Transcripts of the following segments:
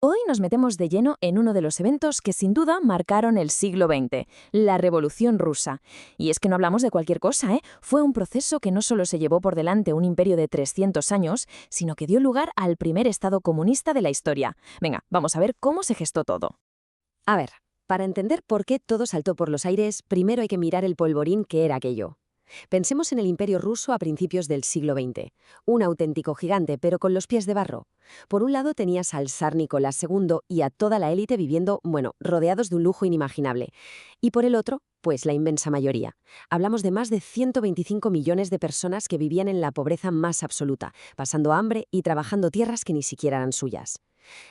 Hoy nos metemos de lleno en uno de los eventos que sin duda marcaron el siglo XX, la Revolución Rusa. Y es que no hablamos de cualquier cosa, ¿eh? Fue un proceso que no solo se llevó por delante un imperio de 300 años, sino que dio lugar al primer Estado comunista de la historia. Venga, vamos a ver cómo se gestó todo. A ver, para entender por qué todo saltó por los aires, primero hay que mirar el polvorín que era aquello. Pensemos en el Imperio ruso a principios del siglo XX, un auténtico gigante, pero con los pies de barro. Por un lado tenías al zar Nicolás II y a toda la élite viviendo, bueno, rodeados de un lujo inimaginable. Y por el otro, pues la inmensa mayoría. Hablamos de más de 125 millones de personas que vivían en la pobreza más absoluta, pasando hambre y trabajando tierras que ni siquiera eran suyas.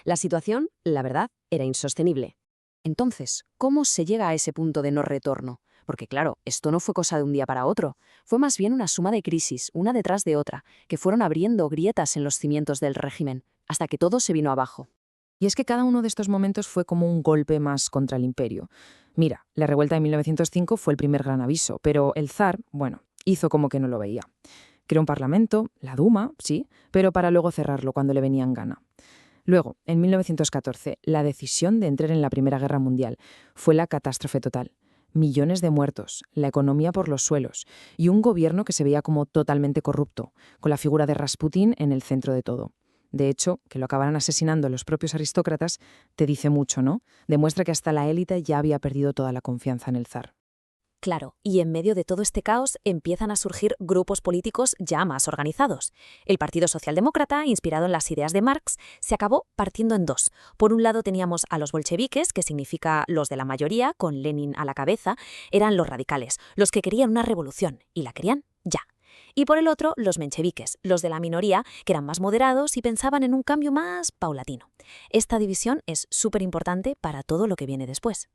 La situación, la verdad, era insostenible. Entonces, ¿cómo se llega a ese punto de no retorno? Porque claro, esto no fue cosa de un día para otro, fue más bien una suma de crisis, una detrás de otra, que fueron abriendo grietas en los cimientos del régimen, hasta que todo se vino abajo. Y es que cada uno de estos momentos fue como un golpe más contra el imperio. Mira, la revuelta de 1905 fue el primer gran aviso, pero el zar, bueno, hizo como que no lo veía. Creó un parlamento, la Duma, sí, pero para luego cerrarlo cuando le venía en gana. Luego, en 1914, la decisión de entrar en la Primera Guerra Mundial fue la catástrofe total. Millones de muertos, la economía por los suelos y un gobierno que se veía como totalmente corrupto, con la figura de Rasputín en el centro de todo. De hecho, que lo acabaran asesinando los propios aristócratas te dice mucho, ¿no? Demuestra que hasta la élite ya había perdido toda la confianza en el zar. Claro, y en medio de todo este caos empiezan a surgir grupos políticos ya más organizados. El Partido Socialdemócrata, inspirado en las ideas de Marx, se acabó partiendo en dos. Por un lado teníamos a los bolcheviques, que significa los de la mayoría, con Lenin a la cabeza, eran los radicales, los que querían una revolución, y la querían ya. Y por el otro, los mencheviques, los de la minoría, que eran más moderados y pensaban en un cambio más paulatino. Esta división es súper importante para todo lo que viene después.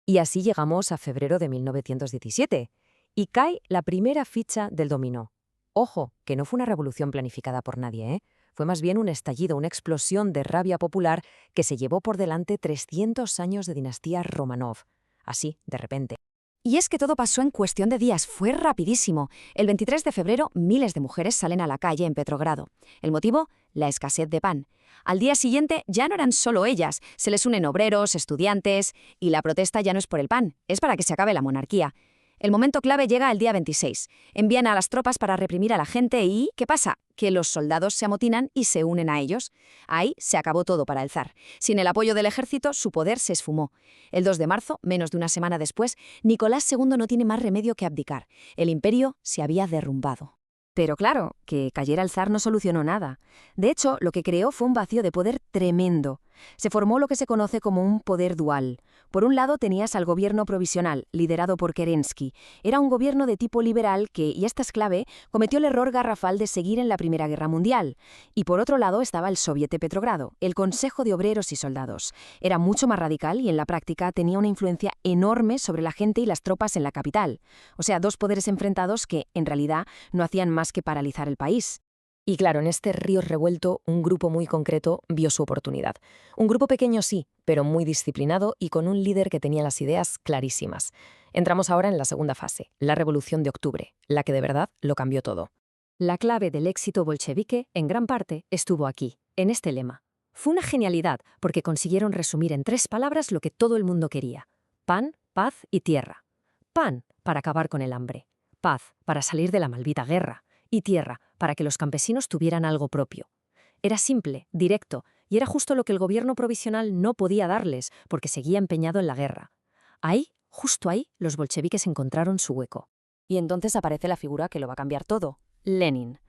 Y así llegamos a febrero de 1917, y cae la primera ficha del dominó. Ojo, que no fue una revolución planificada por nadie, ¿eh? Fue más bien un estallido, una explosión de rabia popular que se llevó por delante 300 años de dinastía Romanov. Así, de repente. Y es que todo pasó en cuestión de días, fue rapidísimo. El 23 de febrero, miles de mujeres salen a la calle en Petrogrado. ¿El motivo? La escasez de pan. Al día siguiente ya no eran solo ellas, se les unen obreros, estudiantes, y la protesta ya no es por el pan, es para que se acabe la monarquía. El momento clave llega el día 26. Envían a las tropas para reprimir a la gente y ¿qué pasa? Que los soldados se amotinan y se unen a ellos. Ahí se acabó todo para el zar. Sin el apoyo del ejército, su poder se esfumó. El 2 de marzo, menos de una semana después, Nicolás II no tiene más remedio que abdicar. El imperio se había derrumbado. Pero claro, que cayera el zar no solucionó nada. De hecho, lo que creó fue un vacío de poder tremendo. Se formó lo que se conoce como un poder dual. Por un lado tenías al gobierno provisional, liderado por Kerensky. Era un gobierno de tipo liberal que, y esta es clave, cometió el error garrafal de seguir en la Primera Guerra Mundial. Y por otro lado estaba el Soviet de Petrogrado, el Consejo de Obreros y Soldados. Era mucho más radical y en la práctica tenía una influencia enorme sobre la gente y las tropas en la capital. O sea, dos poderes enfrentados que, en realidad, no hacían más que paralizar el país. Y claro, en este río revuelto, un grupo muy concreto vio su oportunidad. Un grupo pequeño sí, pero muy disciplinado y con un líder que tenía las ideas clarísimas. Entramos ahora en la segunda fase, la Revolución de Octubre, la que de verdad lo cambió todo. La clave del éxito bolchevique, en gran parte, estuvo aquí, en este lema. Fue una genialidad, porque consiguieron resumir en 3 palabras lo que todo el mundo quería: pan, paz y tierra. Pan, para acabar con el hambre. Paz, para salir de la maldita guerra. Y tierra, para que los campesinos tuvieran algo propio. Era simple, directo, y era justo lo que el gobierno provisional no podía darles, porque seguía empeñado en la guerra. Ahí, justo ahí, los bolcheviques encontraron su hueco. Y entonces aparece la figura que lo va a cambiar todo, Lenin.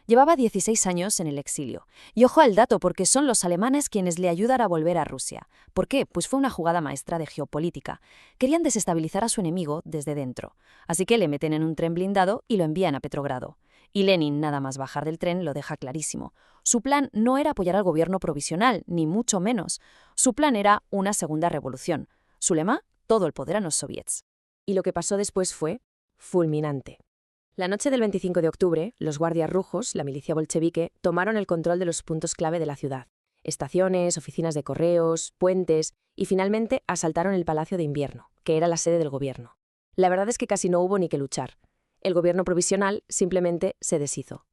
Llevaba 16 años en el exilio. Y ojo al dato, porque son los alemanes quienes le ayudan a volver a Rusia. ¿Por qué? Pues fue una jugada maestra de geopolítica. Querían desestabilizar a su enemigo desde dentro. Así que le meten en un tren blindado y lo envían a Petrogrado. Y Lenin, nada más bajar del tren, lo deja clarísimo. Su plan no era apoyar al gobierno provisional, ni mucho menos. Su plan era una segunda revolución. Su lema, todo el poder a los soviets. Y lo que pasó después fue fulminante. La noche del 25 de octubre, los guardias rojos, la milicia bolchevique, tomaron el control de los puntos clave de la ciudad. Estaciones, oficinas de correos, puentes y finalmente asaltaron el Palacio de Invierno, que era la sede del gobierno. La verdad es que casi no hubo ni que luchar. El gobierno provisional simplemente se deshizo.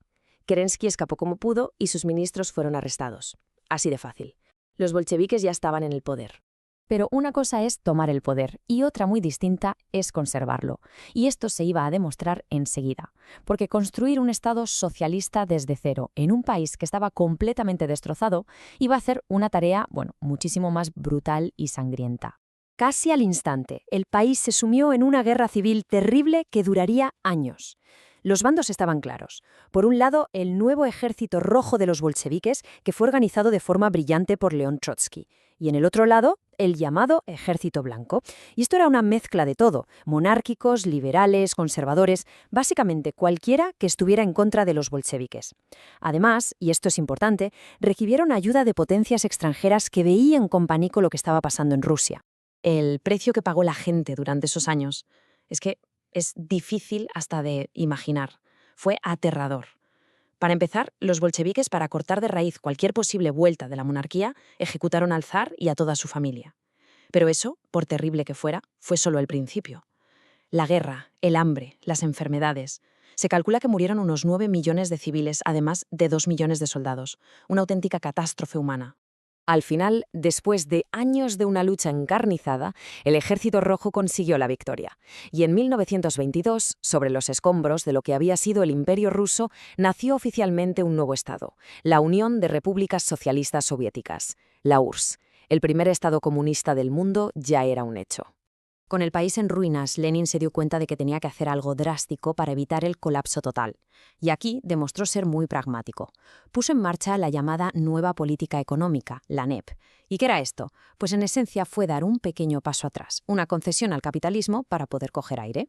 Kerensky escapó como pudo y sus ministros fueron arrestados. Así de fácil. Los bolcheviques ya estaban en el poder. Pero una cosa es tomar el poder y otra muy distinta es conservarlo. Y esto se iba a demostrar enseguida, porque construir un Estado socialista desde cero en un país que estaba completamente destrozado iba a ser una tarea, muchísimo más brutal y sangrienta. Casi al instante, el país se sumió en una guerra civil terrible que duraría años. Los bandos estaban claros. Por un lado, el nuevo ejército rojo de los bolcheviques, que fue organizado de forma brillante por León Trotsky. Y en el otro lado, el llamado Ejército Blanco. Y esto era una mezcla de todo, monárquicos, liberales, conservadores, básicamente cualquiera que estuviera en contra de los bolcheviques. Además, y esto es importante, recibieron ayuda de potencias extranjeras que veían con pánico lo que estaba pasando en Rusia. El precio que pagó la gente durante esos años es difícil hasta de imaginar. Fue aterrador. Para empezar, los bolcheviques, para cortar de raíz cualquier posible vuelta de la monarquía, ejecutaron al zar y a toda su familia. Pero eso, por terrible que fuera, fue solo el principio. La guerra, el hambre, las enfermedades. Se calcula que murieron unos 9 millones de civiles, además de 2 millones de soldados. Una auténtica catástrofe humana. Al final, después de años de una lucha encarnizada, el Ejército Rojo consiguió la victoria. Y en 1922, sobre los escombros de lo que había sido el Imperio Ruso, nació oficialmente un nuevo Estado, la Unión de Repúblicas Socialistas Soviéticas, la URSS. El primer Estado comunista del mundo ya era un hecho. Con el país en ruinas, Lenin se dio cuenta de que tenía que hacer algo drástico para evitar el colapso total. Y aquí demostró ser muy pragmático. Puso en marcha la llamada Nueva Política Económica, la NEP. ¿Y qué era esto? Pues en esencia fue dar un pequeño paso atrás, una concesión al capitalismo para poder coger aire.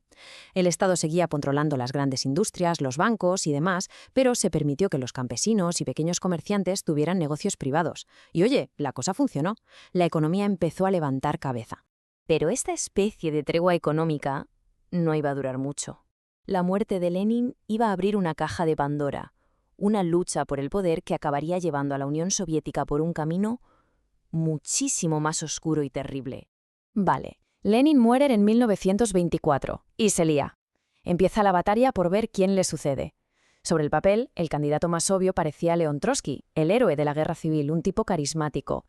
El Estado seguía controlando las grandes industrias, los bancos y demás, pero se permitió que los campesinos y pequeños comerciantes tuvieran negocios privados. Y oye, la cosa funcionó. La economía empezó a levantar cabeza. Pero esta especie de tregua económica no iba a durar mucho. La muerte de Lenin iba a abrir una caja de Pandora, una lucha por el poder que acabaría llevando a la Unión Soviética por un camino muchísimo más oscuro y terrible. Vale, Lenin muere en 1924 y se lía. Empieza la batalla por ver quién le sucede. Sobre el papel, el candidato más obvio parecía León Trotsky, el héroe de la guerra civil, un tipo carismático.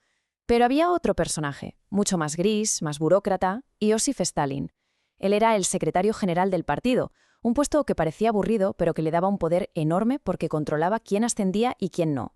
Pero había otro personaje, mucho más gris, más burócrata, Iósif Stalin. Él era el secretario general del partido, un puesto que parecía aburrido, pero que le daba un poder enorme porque controlaba quién ascendía y quién no.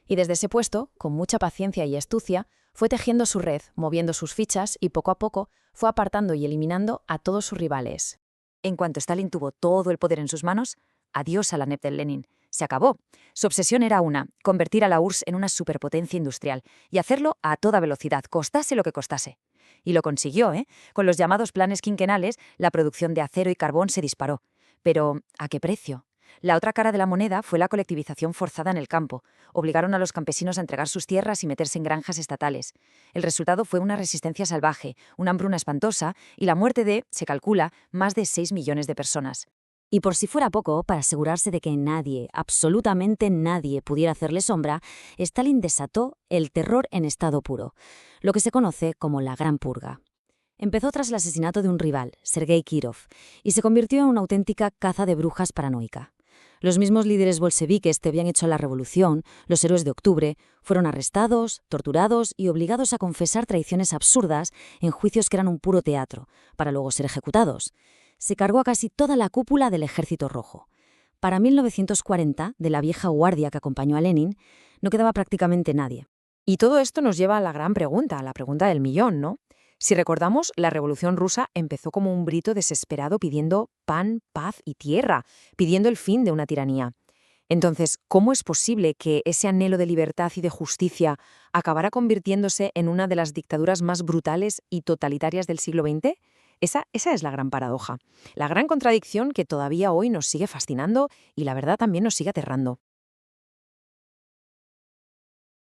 Y desde ese puesto, con mucha paciencia y astucia, fue tejiendo su red, moviendo sus fichas y poco a poco fue apartando y eliminando a todos sus rivales. En cuanto Stalin tuvo todo el poder en sus manos, adiós a la NEP del Lenin. Se acabó. Su obsesión era convertir a la URSS en una superpotencia industrial y hacerlo a toda velocidad, costase lo que costase. Y lo consiguió, ¿eh? Con los llamados planes quinquenales, la producción de acero y carbón se disparó. Pero, ¿a qué precio? La otra cara de la moneda fue la colectivización forzada en el campo. Obligaron a los campesinos a entregar sus tierras y meterse en granjas estatales. El resultado fue una resistencia salvaje, una hambruna espantosa y la muerte de, se calcula, más de 6 millones de personas. Y por si fuera poco, para asegurarse de que nadie, absolutamente nadie, pudiera hacerle sombra, Stalin desató el terror en estado puro, lo que se conoce como la Gran Purga. Empezó tras el asesinato de un rival, Sergei Kirov, y se convirtió en una auténtica caza de brujas paranoica. Los mismos líderes bolcheviques que habían hecho la revolución, los héroes de octubre, fueron arrestados, torturados y obligados a confesar traiciones absurdas en juicios que eran un puro teatro, para luego ser ejecutados. Se cargó a casi toda la cúpula del Ejército Rojo. Para 1940, de la vieja guardia que acompañó a Lenin, no quedaba prácticamente nadie. Y todo esto nos lleva a la gran pregunta, a la pregunta del millón, ¿no? Si recordamos, la Revolución Rusa empezó como un grito desesperado pidiendo pan, paz y tierra, pidiendo el fin de una tiranía. Entonces, ¿cómo es posible que ese anhelo de libertad y de justicia acabara convirtiéndose en una de las dictaduras más brutales y totalitarias del siglo XX? Esa es la gran paradoja, la gran contradicción que todavía hoy nos sigue fascinando y la verdad también nos sigue aterrando.